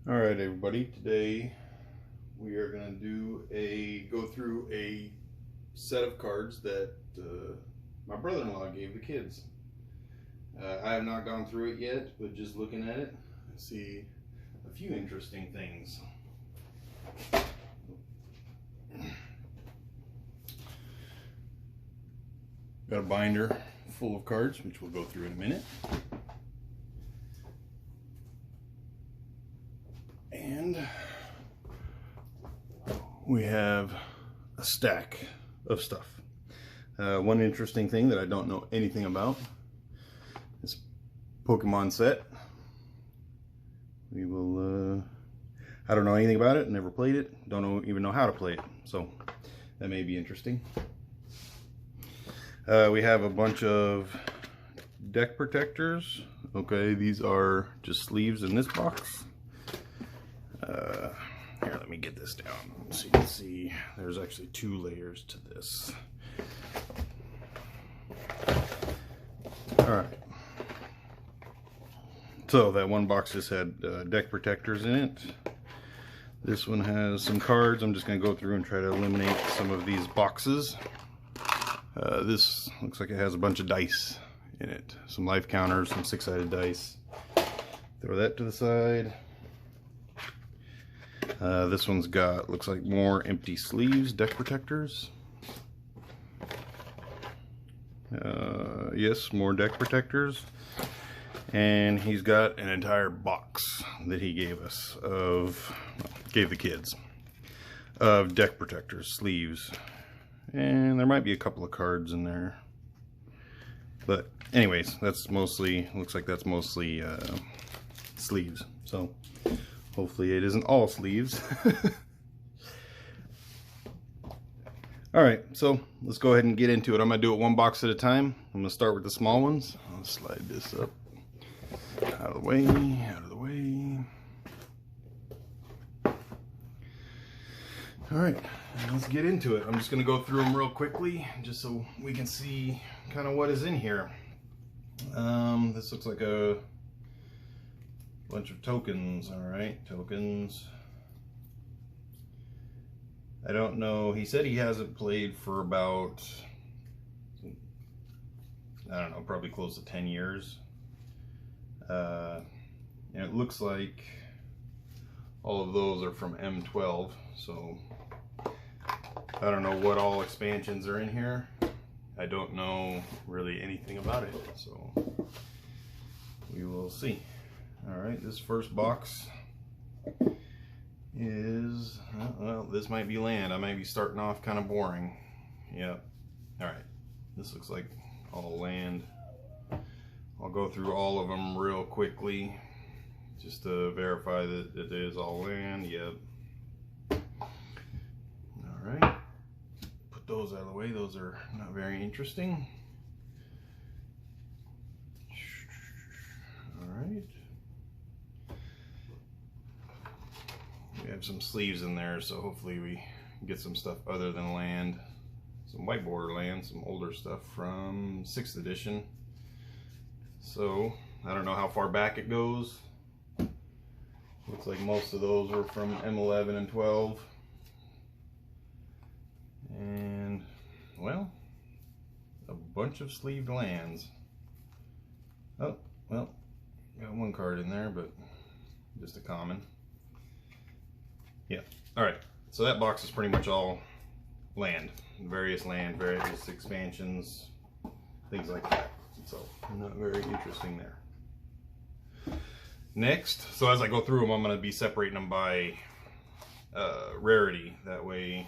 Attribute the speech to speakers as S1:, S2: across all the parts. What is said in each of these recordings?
S1: All right, everybody. Today we are going to go through a set of cards that my brother-in-law gave the kids. I have not gone through it yet, but just looking at it, I see a few interesting things. Got a binder full of cards, which we'll go through in a minute. And we have a stack of stuff. One interesting thing that I don't know anything about is Pokemon set. We will, I don't know anything about it, never played it, even know how to play it, so that may be interesting. We have a bunch of deck protectors. Okay, these are just sleeves in this box. Here, let me get this down so you can see there's actually 2 layers to this. Alright. So that one box just had deck protectors in it. This one has some cards. I'm just going to go through and try to eliminate some of these boxes. This looks like it has a bunch of dice in it. Some life counters, some 6-sided dice. Throw that to the side. This one's got, looks like more empty sleeves, deck protectors. Yes, more deck protectors. And he's got an entire box that he gave us gave the kids, of deck protectors, sleeves. And there might be a couple of cards in there. But anyways, that's mostly, looks like that's mostly sleeves. So hopefully it isn't all sleeves. Alright, so let's go ahead and get into it. I'm going to do it one box at a time. I'm going to start with the small ones. I'll slide this up. Out of the way, out of the way. Alright, let's get into it. I'm just going to go through them real quickly, just so we can see kind of what is in here. This looks like a bunch of tokens. Alright, tokens. I don't know. He said he hasn't played for about, I don't know, probably close to 10 years. And it looks like all of those are from M12, so I don't know what all expansions are in here. I don't know really anything about it, so we will see. Alright, this first box is, well, this might be land. I might be starting off kind of boring. Yep. Alright, this looks like all land. I'll go through all of them real quickly just to verify that it is all land. Yep. Alright, put those out of the way. Those are not very interesting. Alright. We have some sleeves in there, so hopefully we get some stuff other than land. Some white border land, some older stuff from 6th edition. So, I don't know how far back it goes. Looks like most of those were from M11 and 12. And, well, a bunch of sleeved lands. Oh, well, got one card in there, but just a common. Yeah, alright, so that box is pretty much all land, various expansions, things like that. So, not very interesting there. Next, so as I go through them, I'm going to be separating them by rarity. That way,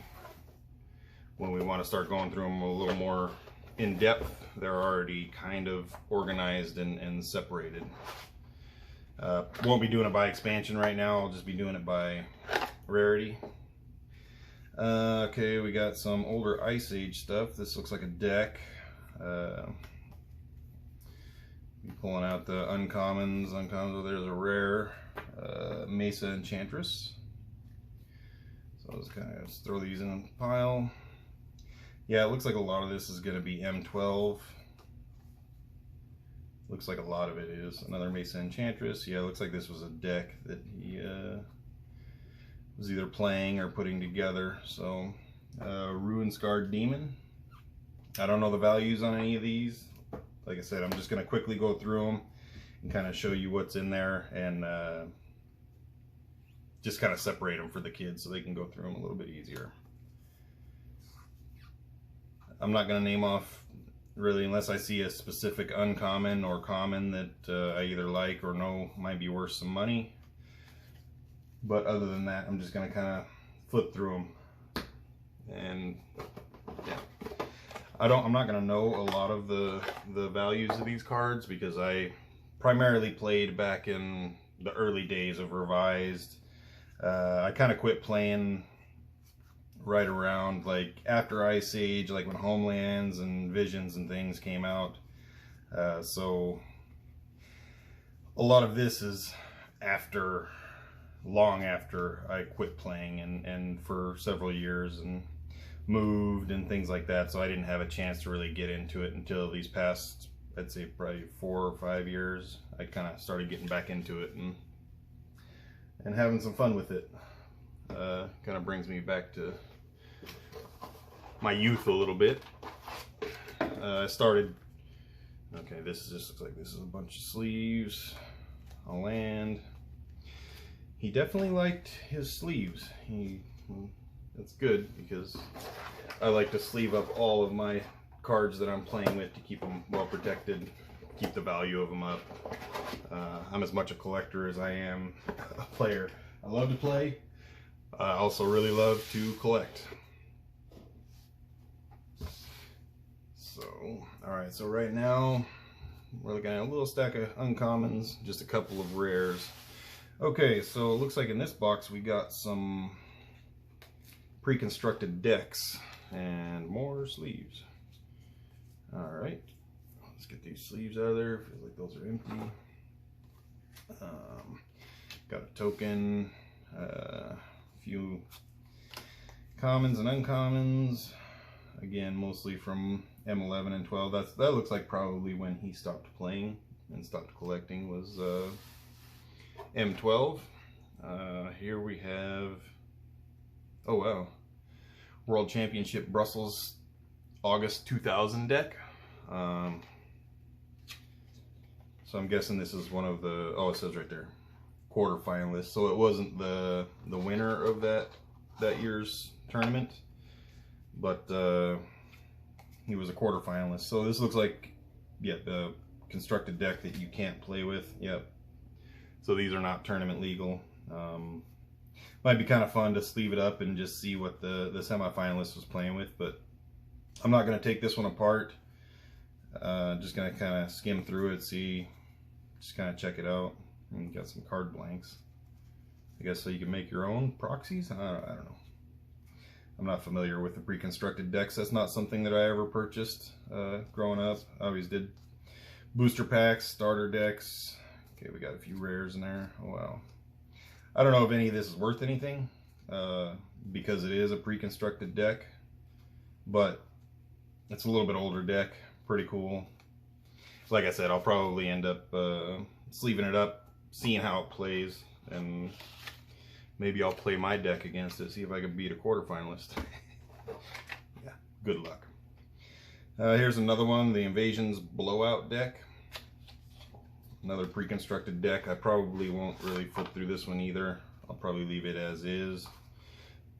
S1: when we want to start going through them a little more in depth, they're already kind of organized and separated. Won't be doing it by expansion right now, I'll just be doing it by rarity. Okay, we got some older Ice Age stuff. This looks like a deck. Pulling out the uncommons. Oh, there's a rare Mesa Enchantress. So I'll just kind of throw these in a pile. Yeah, it looks like a lot of this is going to be M12. Looks like a lot of it is. Another Mesa Enchantress. Yeah, looks like this was a deck that he was either playing or putting together. So, Ruin Scarred Demon. I don't know the values on any of these. Like I said, I'm just going to quickly go through them and kind of show you what's in there, and just kind of separate them for the kids so they can go through them a little bit easier. I'm not going to name off really unless I see a specific uncommon or common that I either like or know might be worth some money. But other than that, I'm just going to kind of flip through them. And yeah, I'm not going to know a lot of the values of these cards because I primarily played back in the early days of Revised. I kind of quit playing right around like after Ice Age, like when Homelands and Visions and things came out. So a lot of this is after, long after I quit playing and for several years and moved and things like that. So I didn't have a chance to really get into it until these past, I'd say probably 4 or 5 years. I kind of started getting back into it and having some fun with it. Kind of brings me back to my youth a little bit. I started, okay, this just looks like this is a bunch of sleeves, a land. He definitely liked his sleeves. That's good because I like to sleeve up all of my cards that I'm playing with to keep them well protected, keep the value of them up. I'm as much a collector as I am a player. I love to play. I also really love to collect. So, alright, so right now we're looking at a little stack of uncommons, just a couple of rares. Okay, so it looks like in this box we got some pre-constructed decks and more sleeves. Alright, let's get these sleeves out of there. Feels like those are empty. Got a token, a few commons and uncommons. Again, mostly from M11 and 12. That looks like probably when he stopped playing and stopped collecting was M12. Here we have, oh wow, World Championship Brussels August 2000 deck. So I'm guessing this is one of the, oh, it says right there, quarterfinalists. So it wasn't the winner of that year's tournament, but he was a quarterfinalist. So this looks like, yeah, the constructed deck that you can't play with. Yep. So these are not tournament legal. Might be kind of fun to sleeve it up and just see what the semifinalist was playing with, but I'm not going to take this one apart. Just going to kind of skim through it, see, just kind of check it out. And got some card blanks, I guess, so you can make your own proxies. I don't know. I'm not familiar with the pre-constructed decks. That's not something that I ever purchased growing up. I always did booster packs, starter decks. Okay, we got a few rares in there. Oh wow. I don't know if any of this is worth anything because it is a pre-constructed deck, but it's a little bit older deck. Pretty cool. Like I said, I'll probably end up sleeving it up, seeing how it plays, and maybe I'll play my deck against it, see if I can beat a quarterfinalist. Yeah, good luck. Here's another one, the Invasions Blowout deck. Another pre-constructed deck. I probably won't really flip through this one either. I'll probably leave it as is,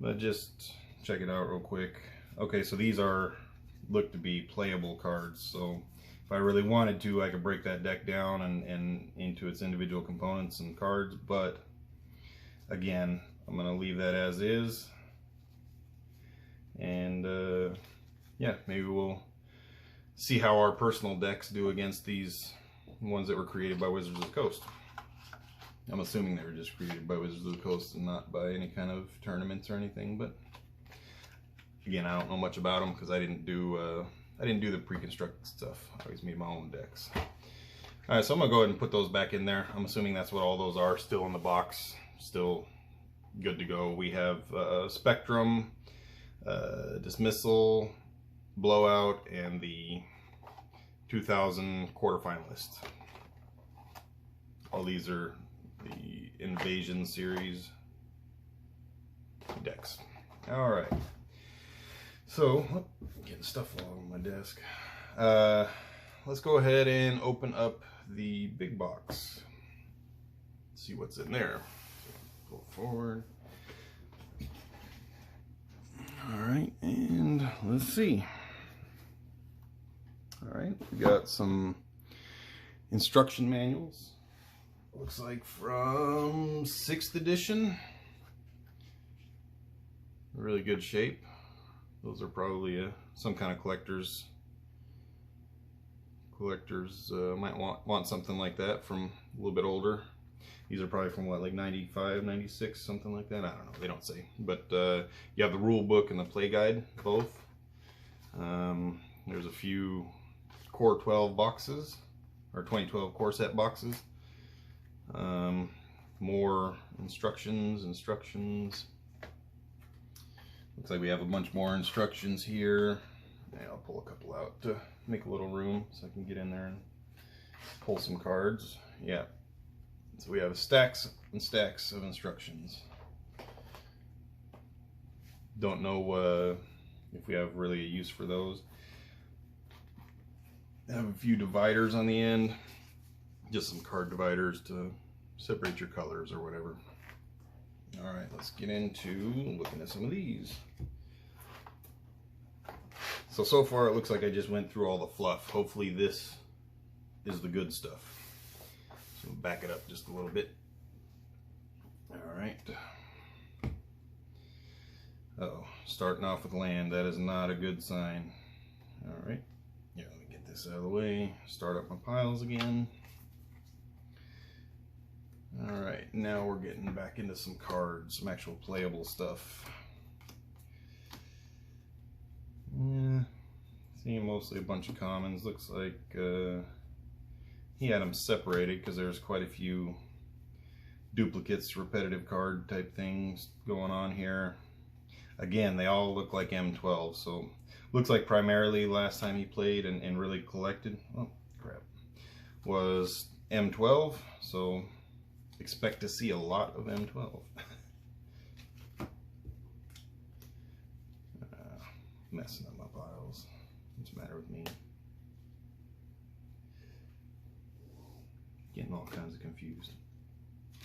S1: but just check it out real quick. Okay, so these look to be playable cards, so if I really wanted to, I could break that deck down and into its individual components and cards, but again, I'm going to leave that as is. And yeah, maybe we'll see how our personal decks do against these ones that were created by Wizards of the Coast. I'm assuming they were just created by Wizards of the Coast and not by any kind of tournaments or anything, but again, I don't know much about them because I didn't do the pre-constructed stuff. I always made my own decks. Alright, so I'm going to go ahead and put those back in there. I'm assuming that's what all those are, still in the box, still good to go. We have Spectrum, Dismissal, Blowout, and the 2000 quarterfinalist. all these are the Invasion series decks. All right. So, getting stuff all over my desk. Let's go ahead and open up the big box. See what's in there. Go forward. All right, and let's see. All right, we got some instruction manuals. Looks like from 6th edition. Really good shape. Those are probably some kind of collectors might want something like that from a little bit older. These are probably from what, like 95, 96, something like that. I don't know, they don't say. But you have the rule book and the play guide, both. There's a few Core 12 boxes, or 2012 core set boxes. More instructions. Looks like we have a bunch more instructions here. Yeah, I'll pull a couple out to make a little room so I can get in there and pull some cards. Yeah. So we have stacks and stacks of instructions. Don't know if we have really a use for those. I have a few dividers on the end. Just some card dividers to separate your colors or whatever. All right, let's get into looking at some of these. So far it looks like I just went through all the fluff. Hopefully this is the good stuff. So back it up just a little bit. All right. Uh-oh, starting off with land. That is not a good sign. All right. Yeah, let me get this out of the way. Start up my piles again. All right, now we're getting back into some cards, some actual playable stuff. Yeah, seeing mostly a bunch of commons. Looks like he had them separated because there's quite a few duplicates, repetitive card type things going on here. Again, they all look like M12, so looks like primarily last time he played and really collected, oh crap, was M12, so expect to see a lot of M12. Messing up my piles. What's the matter with me? Getting all kinds of confused.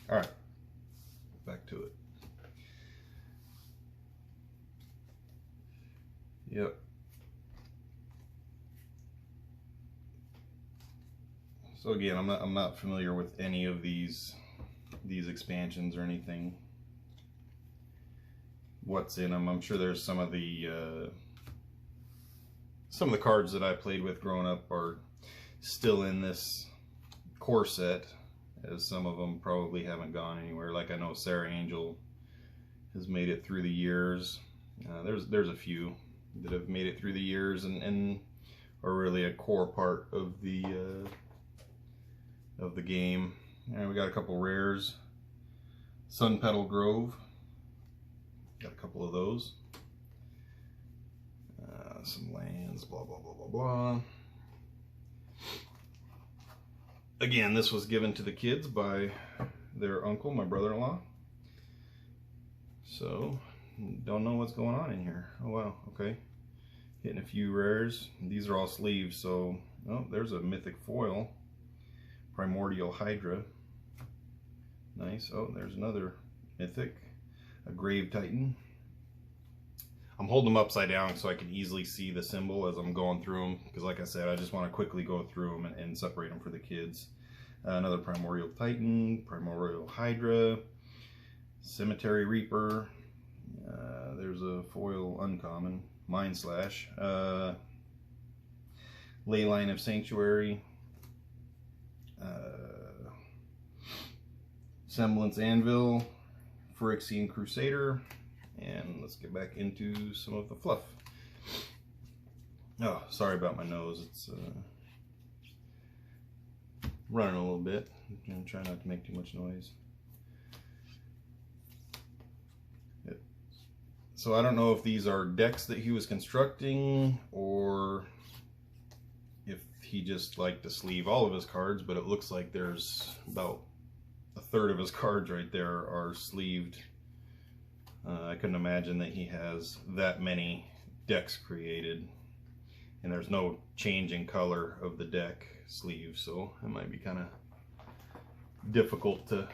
S1: All right, back to it. Yep. So again, I'm not familiar with any of these expansions or anything. What's in them? I'm sure there's some of the cards that I played with growing up are still in this core set, as some of them probably haven't gone anywhere. Like I know Sarah Angel has made it through the years. There's a few that have made it through the years and are really a core part of the game. And we got a couple rares. Sun Petal Grove. Got a couple of those. Some lands, blah, blah, blah, blah, blah. Again, this was given to the kids by their uncle, my brother-in-law. So, don't know what's going on in here. Oh, wow, okay. Hitting a few rares. These are all sleeves, so, oh, there's a mythic foil. Primordial Hydra. Nice. Oh, there's another mythic. A Grave Titan. I'm holding them upside down so I can easily see the symbol as I'm going through them, because like I said, I just want to quickly go through them and separate them for the kids. Another Primordial Titan, Primordial Hydra, Cemetery Reaper, there's a foil uncommon, Mind Slash, Leyline of Sanctuary, Semblance Anvil, Phyrexian Crusader, and let's get back into some of the fluff. Oh, sorry about my nose. It's running a little bit. I'm trying not to make too much noise. So I don't know if these are decks that he was constructing or if he just liked to sleeve all of his cards, but it looks like there's about third of his cards right there are sleeved. I couldn't imagine that he has that many decks created, and there's no change in color of the deck sleeve, so it might be kind of difficult to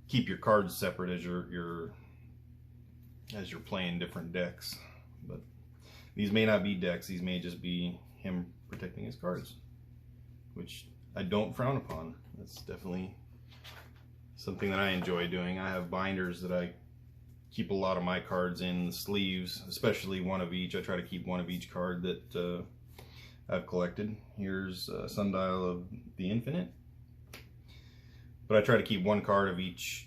S1: keep your cards separate as you're playing different decks. But these may not be decks, these may just be him protecting his cards, which I don't frown upon. That's definitely something that I enjoy doing. I have binders that I keep a lot of my cards in sleeves, especially one of each. I try to keep one of each card that I've collected. Here's Sundial of the Infinite. But I try to keep one card of each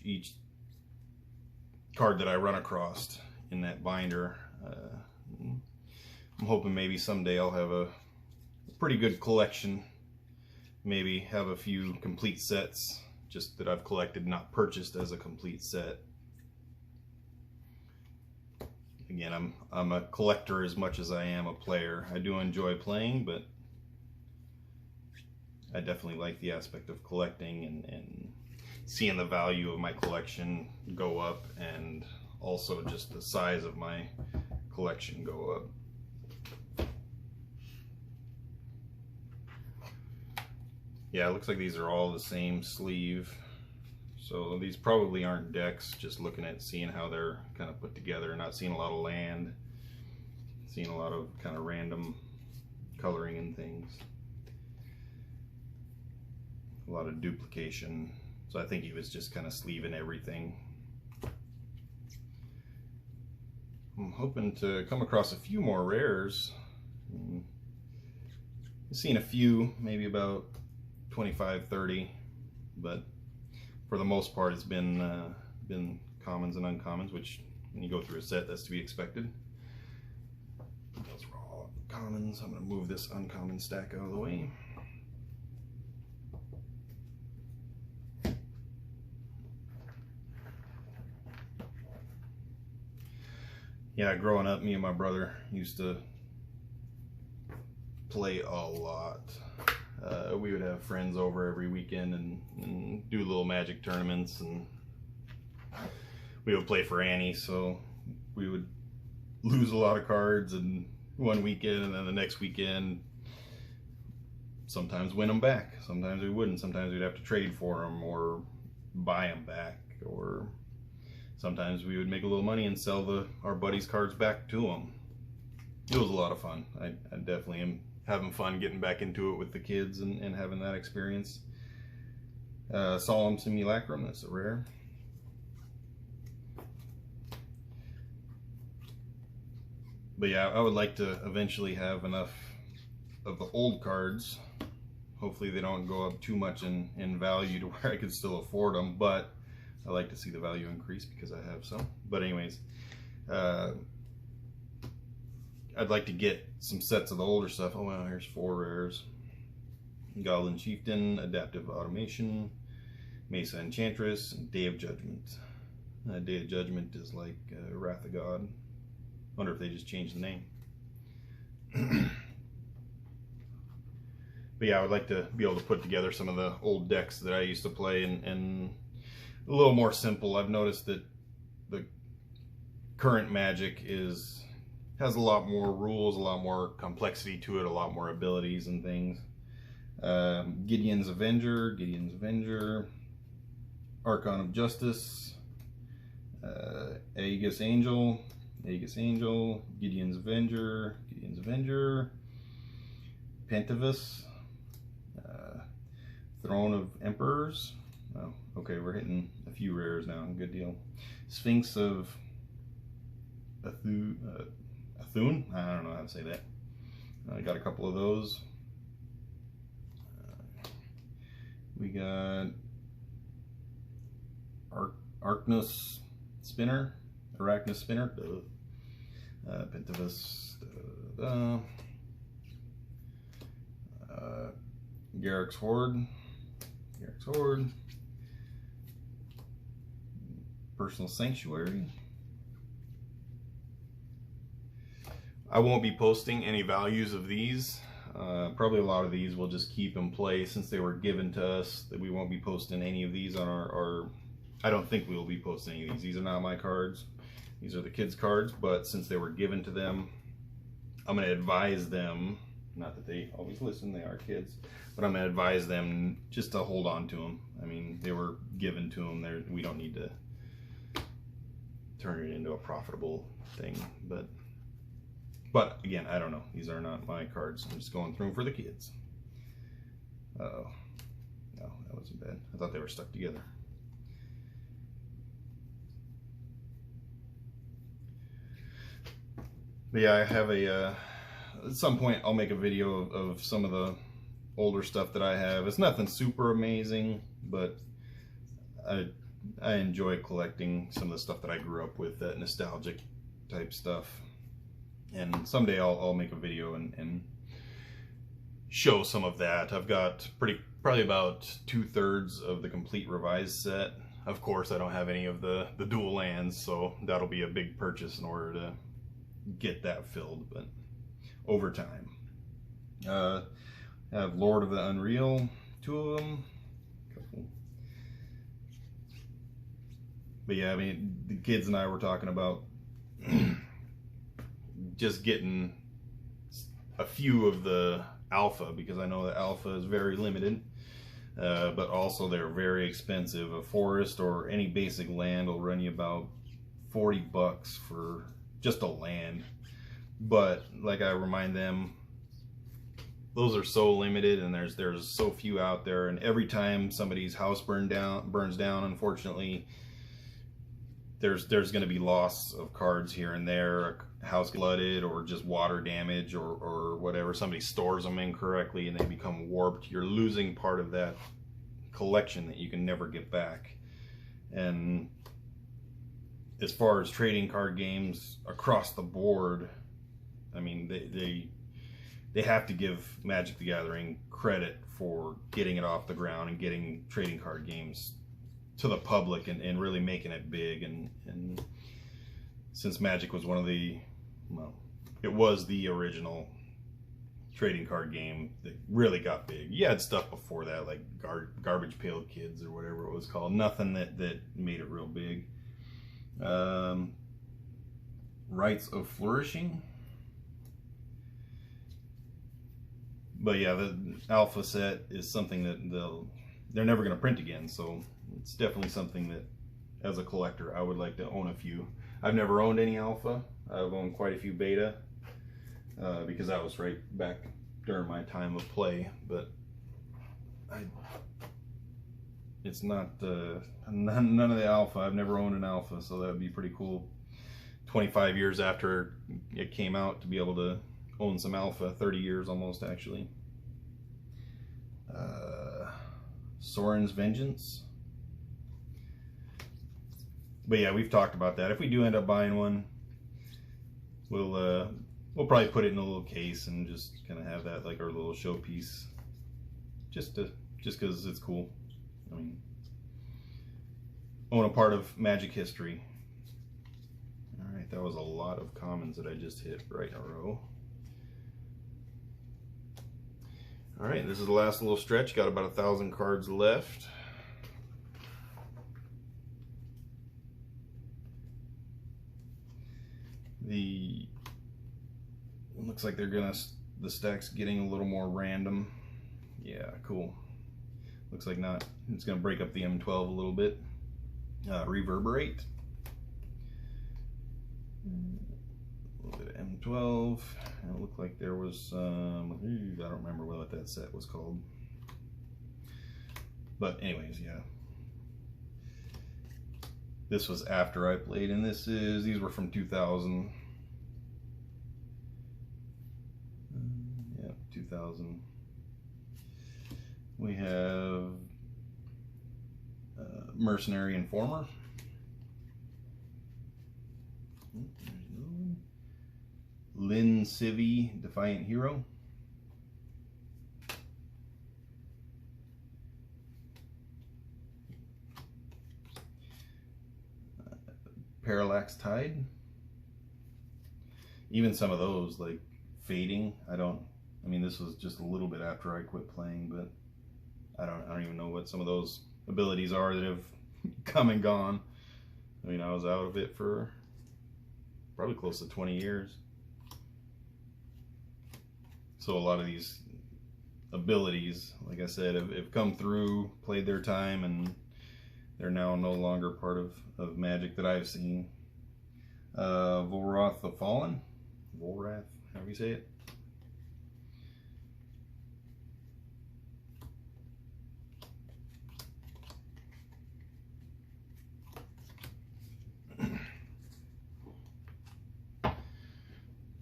S1: card that I run across in that binder. I'm hoping maybe someday I'll have a pretty good collection. Maybe have a few complete sets just that I've collected, not purchased as a complete set. Again, I'm a collector as much as I am a player. I do enjoy playing, but I definitely like the aspect of collecting and seeing the value of my collection go up, and also just the size of my collection go up. Yeah, it looks like these are all the same sleeve. So these probably aren't decks, just looking at seeing how they're kind of put together, not seeing a lot of land, seeing a lot of kind of random coloring and things. A lot of duplication. So I think he was just kind of sleeving everything. I'm hoping to come across a few more rares. I've seen a few, maybe about 25, 30, but for the most part it's been commons and uncommons, which when you go through a set, that's to be expected. Those are all commons. I'm going to move this uncommon stack out of the way. Yeah, growing up, me and my brother used to play a lot. We would have friends over every weekend and do little Magic tournaments, and we would play for Annie, so we would lose a lot of cards and one weekend, and then the next weekend sometimes win them back. Sometimes we wouldn't. Sometimes we'd have to trade for them or buy them back, or sometimes we would make a little money and sell our buddies' cards back to them. It was a lot of fun. I definitely am having fun getting back into it with the kids and having that experience. Solemn Simulacrum, that's a rare. But yeah, I would like to eventually have enough of the old cards. Hopefully they don't go up too much in value to where I could still afford them, but I like to see the value increase because I have some. But anyways, I'd like to get some sets of the older stuff. Oh wow, here's 4 rares. Goblin Chieftain, Adaptive Automation, Mesa Enchantress, and Day of Judgment. Day of Judgment is like Wrath of God. Wonder if they just changed the name. But yeah, I would like to be able to put together some of the old decks that I used to play and a little more simple. I've noticed that the current Magic has a lot more rules, a lot more complexity to it, a lot more abilities and things. Gideon's Avenger, Archon of Justice, Aegis Angel, Gideon's Avenger, Pentavus, Throne of Emperors. Oh, okay, we're hitting a few rares now. Good deal. Sphinx of Athun? I don't know how to say that. I got a couple of those. We got Arachnus Spinner. Pentavus. Garrick's Horde. Personal Sanctuary. I won't be posting any values of these Probably a lot of these we'll just keep in play since they were given to us. That we won't be posting any of these on our I don't think we will be posting any of these. These are not my cards. These are the kids' cards, but since they were given to them, I'm going to advise them, not that they always listen, they are kids, but I'm going to advise them just to hold on to them. I mean, they were given to them. We don't need to turn it into a profitable thing. But again, I don't know. These are not my cards. I'm just going through them for the kids. Uh-oh. No, that wasn't bad. I thought they were stuck together. But yeah, I have at some point I'll make a video of some of the older stuff that I have. It's nothing super amazing, but I enjoy collecting some of the stuff that I grew up with, that nostalgic type stuff. And someday I'll make a video and show some of that. I've got probably about 2/3 of the complete revised set. Of course, I don't have any of the dual lands, so that'll be a big purchase in order to get that filled, but over time. I have Lord of the Unreal, 2 of them. Couple. But yeah, I mean, the kids and I were talking about just getting a few of the alpha, because I know that alpha is very limited, but also they're very expensive. A forest or any basic land will run you about $40 for just a land. But like I remind them, those are so limited, and there's so few out there, and every time somebody's house burns down, unfortunately, there's going to be loss of cards here and there. A house flooded, or just water damage, or whatever. Somebody stores them incorrectly and they become warped. You're losing part of that collection that you can never get back. And as far as trading card games across the board, I mean, they have to give Magic the Gathering credit for getting it off the ground and getting trading card games to the public and really making it big. And since Magic was one of the, well, it was the original trading card game that really got big. You had stuff before that, like Garbage Pail Kids or whatever it was called. Nothing that made it real big. Rites of Flourishing. But yeah, the alpha set is something that they're never going to print again, so it's definitely something that, as a collector, I would like to own a few. I've never owned any alpha. I've owned quite a few beta, because that was right back during my time of play, but it's not none of the alpha. I've never owned an alpha, so that would be pretty cool 25 years after it came out to be able to own some alpha. 30 years almost, actually. Soren's Vengeance. But yeah, we've talked about that. If we do end up buying one, we'll probably put it in a little case and just kind of have that like our little showpiece, just because it's cool. I mean, own a part of Magic history. All right, that was a lot of commons that I just hit right in a row. All right, this is the last little stretch. Got about 1,000 cards left. It looks like the stack's getting a little more random. Yeah, cool. Looks like not. It's gonna break up the M12 a little bit. Reverberate. A little bit of M12. And it looked like there was I don't remember what that set was called. But anyways, yeah. This was after I played, and these were from 2000. Yeah, 2000. We have Mercenary Informer. Lynn Civvy, Defiant Hero. Parallax Tide. Even some of those, like Fading, I don't I mean, this was just a little bit after I quit playing, but I don't even know what some of those abilities are that have come and gone. I mean, I was out of it for probably close to 20 years. So a lot of these abilities, like I said, have come through, played their time, and they're now no longer part of Magic that I've seen. Volrath the Fallen, Volrath, however you say it.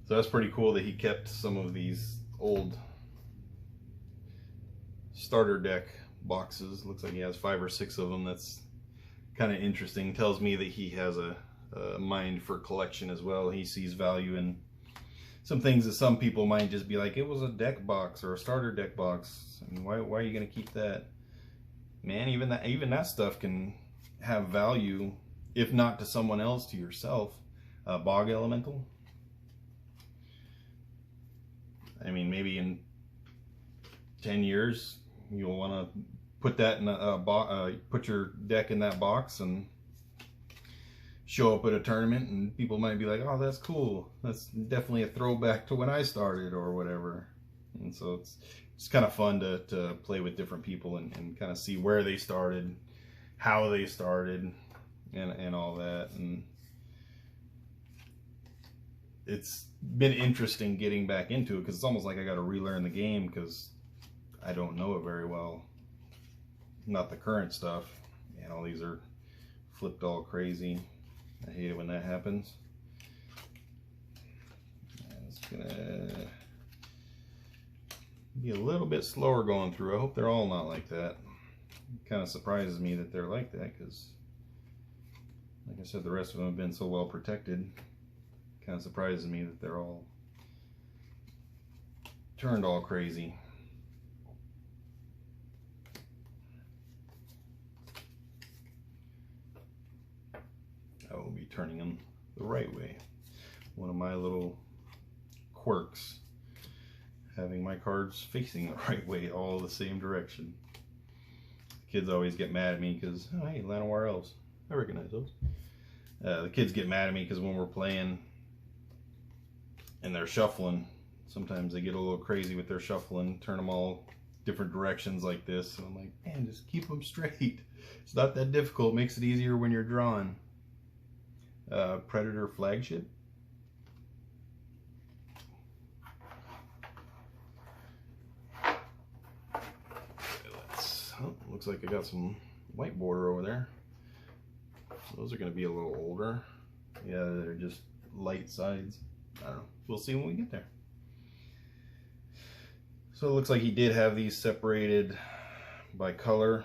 S1: So that's pretty cool that he kept some of these old starter deck boxes. Looks like he has 5 or 6 of them. That's kind of interesting. Tells me that he has a mind for collection as well. He sees value in some things that some people might just be like, it was a deck box or a starter deck box. I mean, why are you going to keep that? Man, even that stuff can have value, if not to someone else, to yourself. Bog Elemental. I mean, maybe in 10 years you'll want to put that in put your deck in that box and show up at a tournament, and people might be like, oh, that's cool, that's definitely a throwback to when I started or whatever. And so it's kind of fun to play with different people and kind of see where they started, how they started, and all that. And it's been interesting getting back into it, because it's almost like I got to relearn the game, because I don't know it very well. Not the current stuff. And all these are flipped all crazy. I hate it when that happens. It's gonna be a little bit slower going through. I hope they're all not like that. It kind of surprises me that they're like that, because like I said, the rest of them have been so well protected. Kind of surprises me that they're all turned all crazy. I will be turning them the right way. One of my little quirks, having my cards facing the right way, all the same direction. Kids always get mad at me because, oh, hey, Llanowar Elves, I recognize those. The kids get mad at me because when we're playing and they're shuffling, sometimes they get a little crazy with their shuffling, turn them all different directions like this. And I'm like, man, just keep them straight. It's not that difficult. It makes it easier when you're drawing. Predator Flagship. Oh, looks like I got some white border over there. Those are going to be a little older. Yeah, they're just light sides. I don't know. We'll see when we get there. So it looks like he did have these separated by color.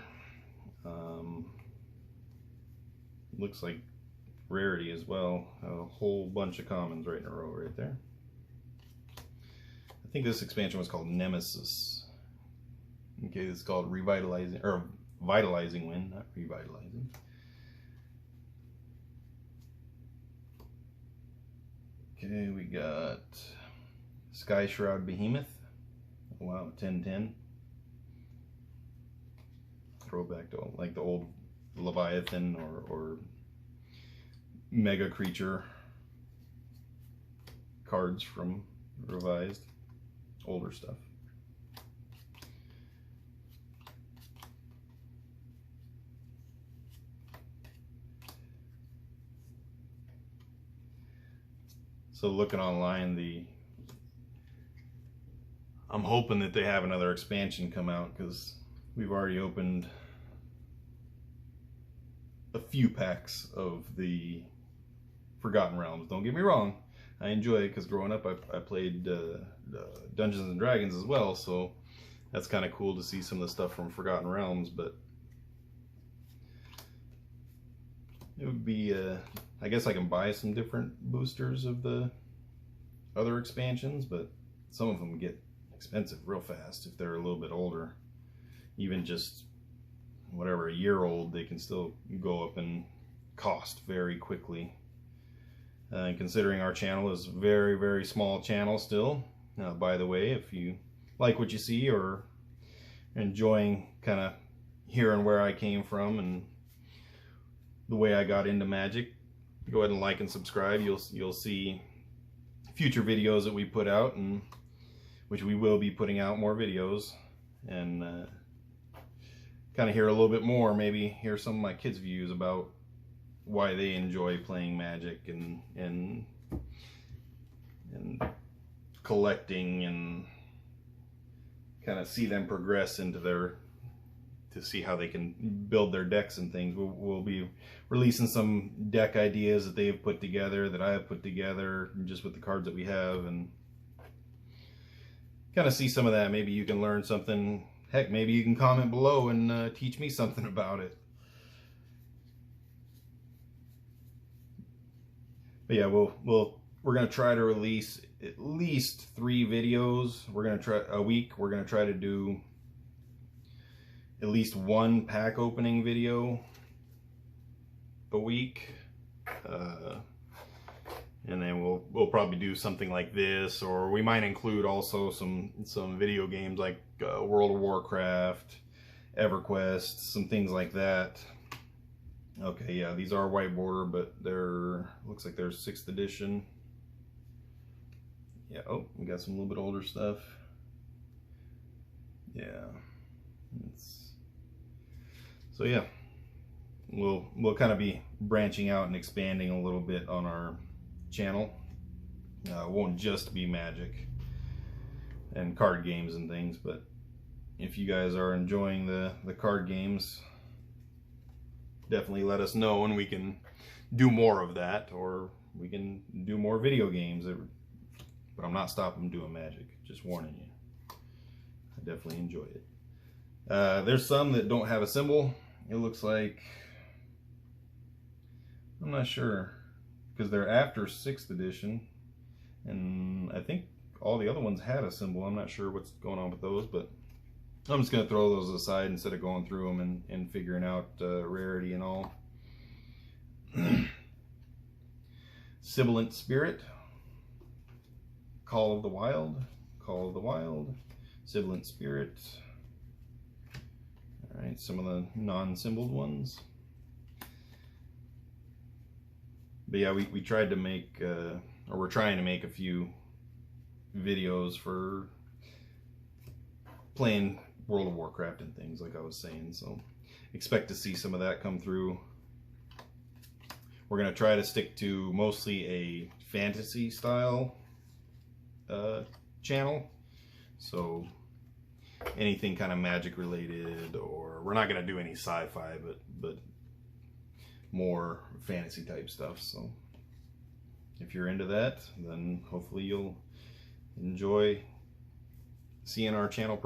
S1: Looks like rarity as well. A whole bunch of commons right in a row right there. I think this expansion was called Nemesis. Okay, it's called Revitalizing, or Vitalizing Wind, not Revitalizing. Okay, we got Sky Shroud Behemoth. Oh, wow, 10/10. Throwback to like the old Leviathan or Mega Creature cards from Revised, older stuff. So looking online, I'm hoping that they have another expansion come out, because we've already opened a few packs of the Forgotten Realms. Don't get me wrong, I enjoy it, because growing up I played Dungeons and Dragons as well, so that's kind of cool to see some of the stuff from Forgotten Realms. But it would be, I guess I can buy some different boosters of the other expansions, but some of them get expensive real fast if they're a little bit older. Even just whatever, a year old, they can still go up in cost very quickly. And considering our channel is very, very small channel still, By the way, if you like what you see or enjoying kind of hearing where I came from and the way I got into Magic, go ahead and like and subscribe. You'll see future videos that we put out, and which we will be putting out more videos, and kind of hear a little bit more, maybe hear some of my kids' views about why they enjoy playing Magic and collecting, and kind of see them progress into to see how they can build their decks and things. We'll be releasing some deck ideas that they have put together, that I have put together, just with the cards that we have, and kind of see some of that. Maybe you can learn something. Heck, maybe you can comment below and teach me something about it. But yeah, we're gonna try to release at least 3 videos. We're gonna try a week. We're gonna try to do at least 1 pack opening video a week, and then we'll probably do something like this, or we might include also some video games like World of Warcraft, EverQuest, some things like that. Okay, yeah, these are white border, but looks like they're 6th edition. Yeah, oh, we got some little bit older stuff. Yeah, so yeah, we'll kind of be branching out and expanding a little bit on our channel. It won't just be Magic and card games and things, but if you guys are enjoying the card games, definitely let us know and we can do more of that, or we can do more video games. But I'm not stopping doing Magic, just warning you. I definitely enjoy it. There's some that don't have a symbol. It looks like, I'm not sure, because they're after 6th edition, and I think all the other ones had a symbol. I'm not sure what's going on with those, but I'm just going to throw those aside instead of going through them and figuring out rarity and all. Sibilant Spirit, Call of the Wild, Sibilant Spirit. Alright, some of the non-symboled ones. But yeah, we tried to make, or we're trying to make a few videos for playing World of Warcraft and things, like I was saying, so expect to see some of that come through. We're going to try to stick to mostly a fantasy style channel, so anything kind of Magic related, or we're not going to do any sci-fi, but more fantasy type stuff. So if you're into that, then hopefully you'll enjoy seeing our channel